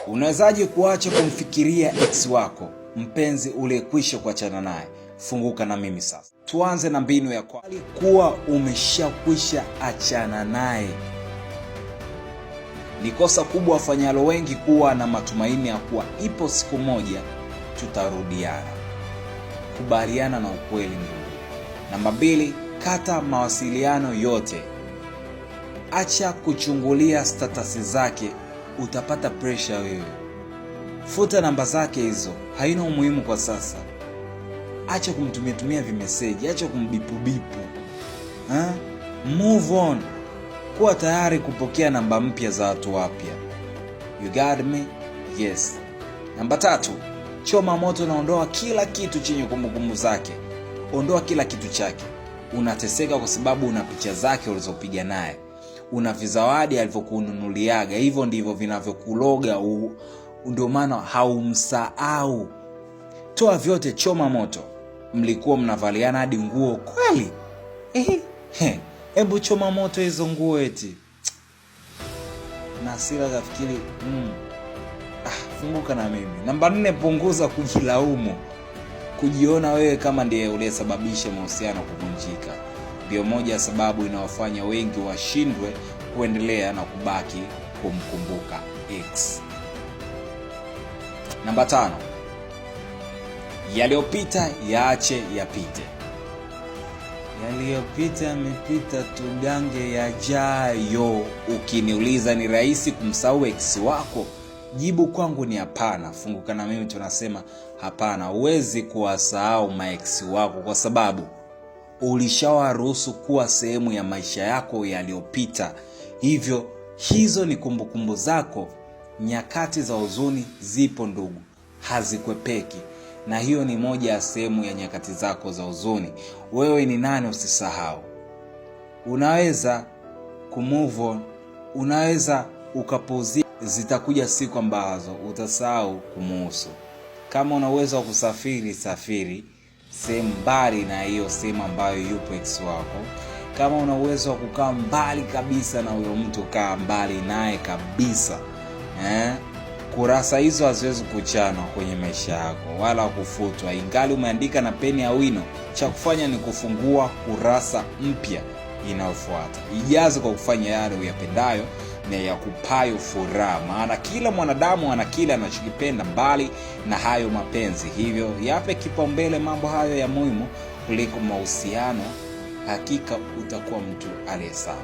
Unawezaje kuacha kumfikiria ex wako, mpenzi uliyekwisha kuachana naye? Funguka na mimi sasa. Tuanze na mbinu ya kwanza. Alikuwa umeshakwisha achana naye. Ni kosa kubwa wafanyalo wengi kuwa na matumaini ya kuwa ipo siku moja tutarudiana. Kubaliana na ukweli ni huu. Namba 2, kata mawasiliano yote. Acha kuchungulia status zake, utapata pressure wewe. Futa namba zake hizo, haina umuhimu kwa sasa. Acha kumtumia vimeseji, acha kumbipu. Move on. Kuwa tayari kupokea namba mpya za watu wapya. You got me? Yes. Namba 3, choma moto na ondoa kila kitu chenye kumbukumbu zake. Ondoa kila kitu chake. Unateseka kwa sababu una picha zake ulizopiga naye. Una vizawadi alivyokununuliaga, hivyo ndivyo vinavyokuloga, ndio maana haumsahau. Toa vyote, choma moto. Mlikuwa mnavaliana hadi nguo kweli? Hebu choma moto hizo nguo eti. Na hasira kafikiri funguka na mimi. Namba 4, punguza kujilaumu. Kujiona wewe kama ndiye uliyesababisha mahusiano kuvunjika. Ndio moja ya sababu inawafanya wengi washindwe kuendelea na kubaki kumkumbuka ex. Namba 5, yaliyopita yaache yapite. Yaliyopita yamepita, tugange yajayo. Ukiniuliza ni rahisi kumsahau ex wako, jibu kwangu ni hapana. Funguka na mimi tunasema hapana. Huwezi kuwasahau maex wako kwa sababu ulishawaruhusu kuwa sehemu ya maisha yako yaliyopita. Hivyo hizo ni kumbukumbu zako. Nyakati za huzuni zipo ndugu, hazikwepeki, na hiyo ni moja ya sehemu ya nyakati zako za huzuni. Wewe ni nani usisahau? Unaweza kumove on, unaweza ukapozia. Zitakuja siku ambazo utasahau kumuhusu. Kama una uwezo wa kusafiri, safiri sehemu mbali na hiyo sehemu ambayo yupo ex wako. Kama una uwezo wa kukaa mbali kabisa na huyo mtu, kaa mbali naye kabisa. Kurasa hizo haziwezi kuchanwa kwenye maisha yako wala kufutwa. Ingali umeandika na peni ya wino, cha kufanya ni kufungua kurasa mpya inayofuata. Ijaze kwa kufanya yale uyapendayo na yakupayo furaha, maana kila mwanadamu ana kile anachokipenda mbali na hayo mapenzi. Hivyo yape kipaumbele mambo hayo ya muhimu kuliko mahusiano. Hakika utakuwa mtu aliyesawa.